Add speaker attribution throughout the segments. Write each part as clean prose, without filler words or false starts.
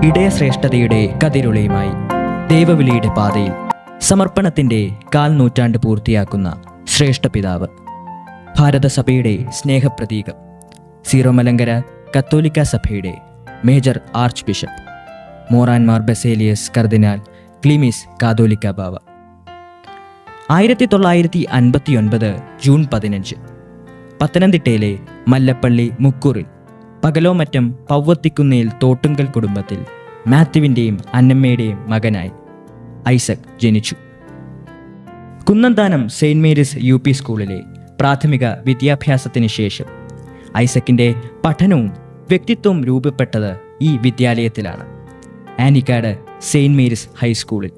Speaker 1: ഇടയശ്രേഷ്ഠതയുടെ കതിരൊളിയുമായി ദൈവവിളിയുടെ പാതയിൽ സമർപ്പണത്തിൻ്റെ 1/4 നൂറ്റാണ്ട് പൂർത്തിയാക്കുന്ന ശ്രേഷ്ഠ പിതാവ്, ഭാരതസഭയുടെ സ്നേഹപ്രതീകം, സീറോ മലങ്കര കത്തോലിക്ക സഭയുടെ major archbishop Moran Mar Baselios കർദിനാൾ ക്ലീമിസ് കാതോലിക്ക ബാവ. 1959 ജൂൺ 15 പത്തനംതിട്ടയിലെ മല്ലപ്പള്ളി മുക്കൂറിൽ പകലോമറ്റം പൗവത്തിക്കുന്നേൽ തോട്ടുങ്കൽ കുടുംബത്തിൽ മാത്യുവിൻ്റെയും അന്നമ്മയുടെയും മകനായി ഐസക് ജനിച്ചു. കുന്നന്താനം സെയിൻറ് മേരീസ് UP സ്കൂളിലെ പ്രാഥമിക വിദ്യാഭ്യാസത്തിന് ശേഷം ഐസക്കിൻ്റെ പഠനവും വ്യക്തിത്വവും രൂപപ്പെട്ടത് ഈ വിദ്യാലയത്തിലാണ്, ആനിക്കാട് സെയിൻറ് മേരീസ് ഹൈസ്കൂളിൽ.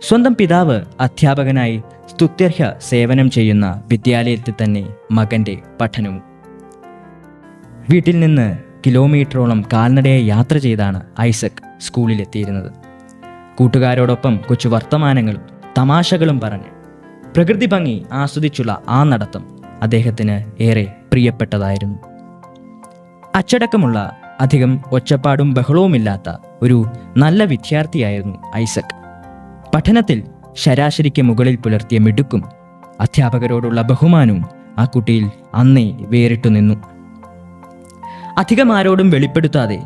Speaker 1: സ്വന്തം പിതാവ് അധ്യാപകനായി സ്തുത്യർഹ സേവനം ചെയ്യുന്ന വിദ്യാലയത്തിൽ തന്നെ മകൻ്റെ പഠനവും. വീട്ടിൽ നിന്ന് കിലോമീറ്ററോളം കാൽനടയായി യാത്ര ചെയ്താണ് ഐസക് സ്കൂളിലെത്തിയിരുന്നത്. കൂട്ടുകാരോടൊപ്പം കൊച്ചു വർത്തമാനങ്ങളും തമാശകളും പറഞ്ഞ് പ്രകൃതി ഭംഗി ആസ്വദിച്ചുള്ള ആ നടത്തം അദ്ദേഹത്തിന് ഏറെ പ്രിയപ്പെട്ടതായിരുന്നു. അച്ചടക്കമുള്ള, അധികം ഒച്ചപ്പാടും ബഹളവുമില്ലാത്ത ഒരു നല്ല വിദ്യാർത്ഥിയായിരുന്നു ഐസക്. പഠനത്തിൽ ശരാശരിക്ക് മുകളിൽ പുലർത്തിയ മിടുക്കും അധ്യാപകരോടുള്ള ബഹുമാനവും ആ കുട്ടിയിൽ അന്നേ വേറിട്ടു നിന്നു. അധികം ആരോടും വെളിപ്പെടുത്താതെ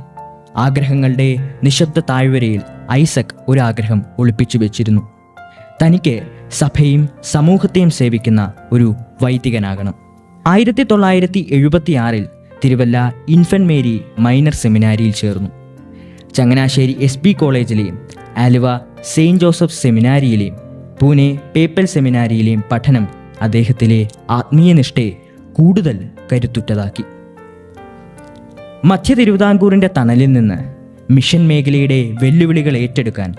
Speaker 1: ആഗ്രഹങ്ങളുടെ നിശബ്ദ താഴ്വരയിൽ ഐസക് ഒരാഗ്രഹം ഒളിപ്പിച്ചു വെച്ചിരുന്നു. തനിക്ക് സഭയും സമൂഹത്തെയും സേവിക്കുന്ന ഒരു വൈദികനാകണം. 1976 തിരുവല്ല ഇൻഫന്റ് മേരി മൈനർ സെമിനാരിയിൽ ചേർന്നു. ചങ്ങനാശ്ശേരി SB കോളേജിലെയും ആലുവ സെയിൻറ് ജോസഫ് സെമിനാരിയിലെയും പൂനെ പേപ്പൽ സെമിനാരിയിലെയും പഠനം അദ്ദേഹത്തിലെ ആത്മീയ നിഷ്ഠയെ കൂടുതൽ കരുത്തുറ്റതാക്കി. മധ്യ തിരുവിതാംകൂറിൻ്റെ തണലിൽ നിന്ന് മിഷൻ മേഖലയുടെ വെല്ലുവിളികൾ ഏറ്റെടുക്കാൻ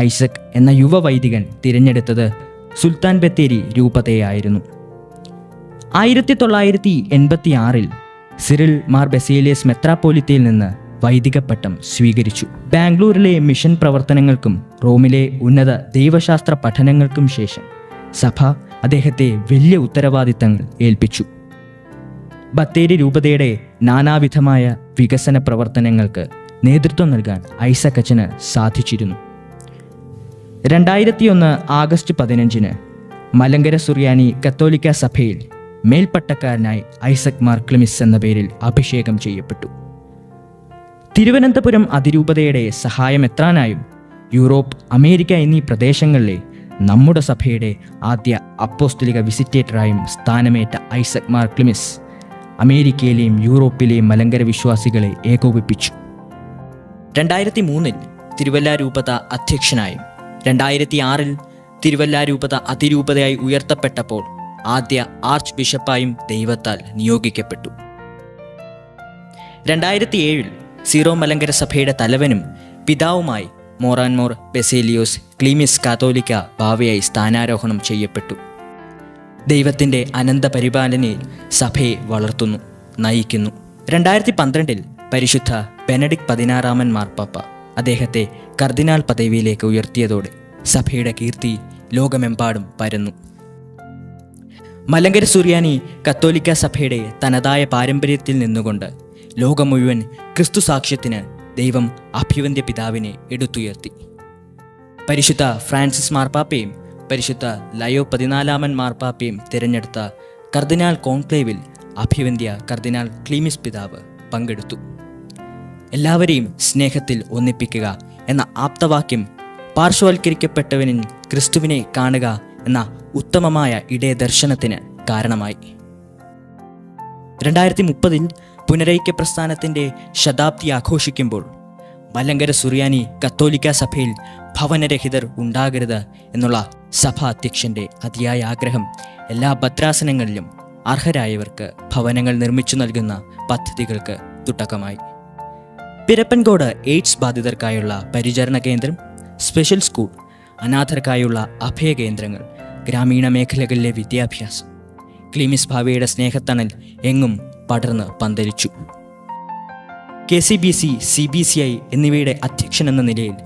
Speaker 1: ഐസക് എന്ന യുവ വൈദികൻ തിരഞ്ഞെടുത്തത് സുൽത്താൻ ബത്തേരി രൂപതയായിരുന്നു. 1986 സിറിൽ മാർ ബസേലിയസ് മെത്രാപ്പോലിത്തയിൽ നിന്ന് വൈദിക പട്ടം സ്വീകരിച്ചു. ബാംഗ്ലൂരിലെ മിഷൻ പ്രവർത്തനങ്ങൾക്കും റോമിലെ ഉന്നത ദൈവശാസ്ത്ര പഠനങ്ങൾക്കും ശേഷം സഭ അദ്ദേഹത്തെ വലിയ ഉത്തരവാദിത്തങ്ങൾ ഏൽപ്പിച്ചു. ബത്തേരി രൂപതയുടെ നാനാവിധമായ വികസന പ്രവർത്തനങ്ങൾക്ക് നേതൃത്വം നൽകാൻ ഐസക് അച്ഛന് സാധിച്ചിരുന്നു. 2001 ആഗസ്റ്റ് 15 മലങ്കര സുറിയാനി കത്തോലിക്ക സഭയിൽ മേൽപ്പട്ടക്കാരനായി ഐസക് മാർ ക്ലിമിസ് എന്ന പേരിൽ അഭിഷേകം ചെയ്യപ്പെട്ടു. തിരുവനന്തപുരം അതിരൂപതയുടെ സഹായമെത്രാനായും യൂറോപ്പ്, അമേരിക്ക എന്നീ പ്രദേശങ്ങളിലെ നമ്മുടെ സഭയുടെ ആദ്യ അപ്പോസ്തലിക വിസിറ്റേറ്ററായും സ്ഥാനമേറ്റ ഐസക് മാർ ക്ലിമിസ് അമേരിക്കയിലെയും യൂറോപ്പിലെയും മലങ്കര വിശ്വാസികളെ ഏകോപിപ്പിച്ചു. 2003 തിരുവല്ല രൂപത അധ്യക്ഷനായും 2006 തിരുവല്ല രൂപത അതിരൂപതയായി ഉയർത്തപ്പെട്ടപ്പോൾ ആദ്യ ആർച്ച് ബിഷപ്പായും ദൈവത്താൽ നിയോഗിക്കപ്പെട്ടു. 2007 സീറോ മലങ്കര സഭയുടെ തലവനും പിതാവുമായി മോറാൻ മോർ ബസേലിയോസ് ക്ലീമിസ് കാതോലിക്ക ബാവയായി സ്ഥാനാരോഹണം ചെയ്യപ്പെട്ടു. ദൈവത്തിൻ്റെ അനന്ത പരിപാലനയിൽ സഭയെ വളർത്തുന്നു, നയിക്കുന്നു. 2012 പരിശുദ്ധ ബെനഡിക്ട് 16 മാർപ്പാപ്പ അദ്ദേഹത്തെ കർദിനാൾ പദവിയിലേക്ക് ഉയർത്തിയതോടെ സഭയുടെ കീർത്തി ലോകമെമ്പാടും പരന്നു. മലങ്കര സുറിയാനി കത്തോലിക്ക സഭയുടെ തനതായ പാരമ്പര്യത്തിൽ നിന്നുകൊണ്ട് ലോകം മുഴുവൻ ക്രിസ്തു സാക്ഷ്യത്തിന് ദൈവം അഭിവന്ദ്യ പിതാവിനെ എടുത്തുയർത്തി. പരിശുദ്ധ ഫ്രാൻസിസ് മാർപ്പാപ്പയും പരിശുദ്ധ ലയോ 14 മാർപ്പാപ്പയും തിരഞ്ഞെടുത്ത കർദിനാൾ കോൺക്ലേവിൽ അഭിവന്ദ്യ കർദിനാൾ ക്ലീമിസ് പിതാവ് പങ്കെടുത്തു. എല്ലാവരെയും സ്നേഹത്തിൽ ഒന്നിപ്പിക്കുക എന്ന ആപ്തവാക്യം പാർശ്വവൽക്കരിക്കപ്പെട്ടവനിൽ ക്രിസ്തുവിനെ കാണുക എന്ന ഉത്തമമായ ഇടയ ദർശനത്തിന് കാരണമായി. 2030 പുനരൈക്യ പ്രസ്ഥാനത്തിൻ്റെ ശതാബ്ദി ആഘോഷിക്കുമ്പോൾ മലങ്കര സുറിയാനി കത്തോലിക്ക സഭയിൽ ഭവനരഹിതർ ഉണ്ടാകരുത് എന്നുള്ള സഭാ അധ്യക്ഷൻ്റെ അതിയായ ആഗ്രഹം എല്ലാ ഭദ്രാസനങ്ങളിലും അർഹരായവർക്ക് ഭവനങ്ങൾ നിർമ്മിച്ചു നൽകുന്ന പദ്ധതികൾക്ക് തുടക്കമായി. പിരപ്പൻകോട് എയ്ഡ്സ് ബാധിതർക്കായുള്ള പരിചരണ കേന്ദ്രം, സ്പെഷ്യൽ സ്കൂൾ, അനാഥർക്കായുള്ള അഭയകേന്ദ്രങ്ങൾ, ഗ്രാമീണ മേഖലകളിലെ വിദ്യാഭ്യാസം, ക്ലീമിസ് ഭാവയുടെ സ്നേഹത്തണൽ എങ്ങും പടർന്ന് പന്തലിച്ചു. KCBC, CBCI എന്നിവയുടെ അധ്യക്ഷൻ എന്ന നിലയിൽ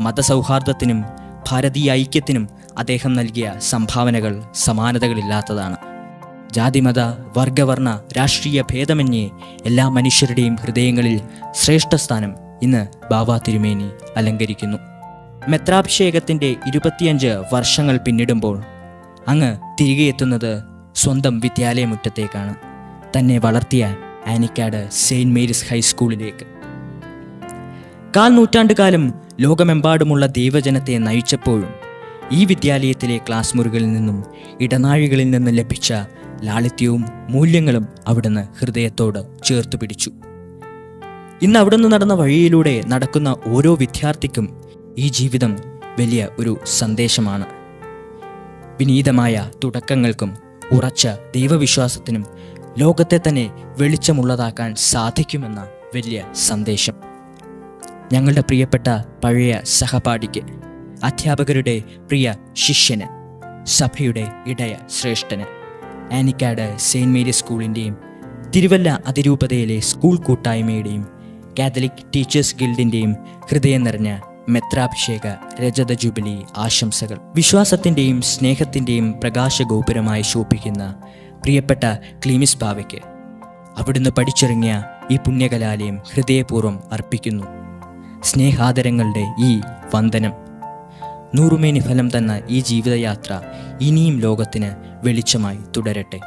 Speaker 1: മതസൗഹാർദ്ദത്തിനും ഭാരതീയ ഐക്യത്തിനും അദ്ദേഹം നൽകിയ സംഭാവനകൾ സമാനതകളില്ലാത്തതാണ്. ജാതിമത വർഗവർണ്ണ രാഷ്ട്രീയ ഭേദമന്യേ എല്ലാ മനുഷ്യരുടെയും ഹൃദയങ്ങളിൽ ശ്രേഷ്ഠ സ്ഥാനം ഇന്ന് ബാവ തിരുമേനി അലങ്കരിക്കുന്നു. മെത്രാഭിഷേകത്തിൻ്റെ 25 വർഷങ്ങൾ പിന്നിടുമ്പോൾ അങ്ങ് തിരികെ എത്തുന്നത് സ്വന്തം വിദ്യാലയമുറ്റത്തേക്കാണ്, തന്നെ വളർത്തിയ ആനിക്കാട് സെയിൻറ്റ് മേരീസ് ഹൈസ്കൂളിലേക്ക്. 1/4 നൂറ്റാണ്ടുകാലം ലോകമെമ്പാടുമുള്ള ദൈവജനത്തെ നയിച്ചപ്പോഴും ഈ വിദ്യാലയത്തിലെ ക്ലാസ് മുറികളിൽ നിന്നും ഇടനാഴികളിൽ നിന്നും ലഭിച്ച ലാളിത്യവും മൂല്യങ്ങളും അവിടുന്ന് ഹൃദയത്തോട് ചേർത്തു പിടിച്ചു. ഇന്ന് അവിടുന്ന് നടന്ന വഴിയിലൂടെ നടക്കുന്ന ഓരോ വിദ്യാർത്ഥിക്കും ഈ ജീവിതം വലിയ ഒരു സന്ദേശമാണ്. വിനീതമായ തുടക്കങ്ങൾക്കും ഉറച്ച ദൈവവിശ്വാസത്തിനും ലോകത്തെ തന്നെ വെളിച്ചമുള്ളതാക്കാൻ സാധിക്കുമെന്ന വലിയ സന്ദേശം. ഞങ്ങളുടെ പ്രിയപ്പെട്ട പഴയ സഹപാഠിക്ക്, അധ്യാപകരുടെ പ്രിയ ശിഷ്യന്, സഭയുടെ ഇടയ ശ്രേഷ്ഠന്, ആനിക്കാട് സെയിൻറ്റ് മേരീസ് സ്കൂളിൻ്റെയും തിരുവല്ല അതിരൂപതയിലെ സ്കൂൾ കൂട്ടായ്മയുടെയും കാത്തലിക് ടീച്ചേഴ്സ് ഗിൽഡിൻ്റെയും ഹൃദയം നിറഞ്ഞ മെത്രാഭിഷേക രജത ജൂബിലി ആശംസകൾ. വിശ്വാസത്തിൻ്റെയും സ്നേഹത്തിൻ്റെയും പ്രകാശഗോപുരമായി ശോഭിക്കുന്ന പ്രിയപ്പെട്ട ക്ലീമിസ് ബാവയ്ക്ക് അവിടുന്ന് പഠിച്ചിറങ്ങിയ ഈ പുണ്യകലാലയം ഹൃദയപൂർവ്വം അർപ്പിക്കുന്നു. സ്നേഹാദരങ്ങളുടെ ഈ വന്ദനം. നൂറുമേനി ഫലം തന്ന ഈ ജീവിതയാത്ര ഇനിയും ലോകത്തിന് വെളിച്ചമായി തുടരട്ടെ.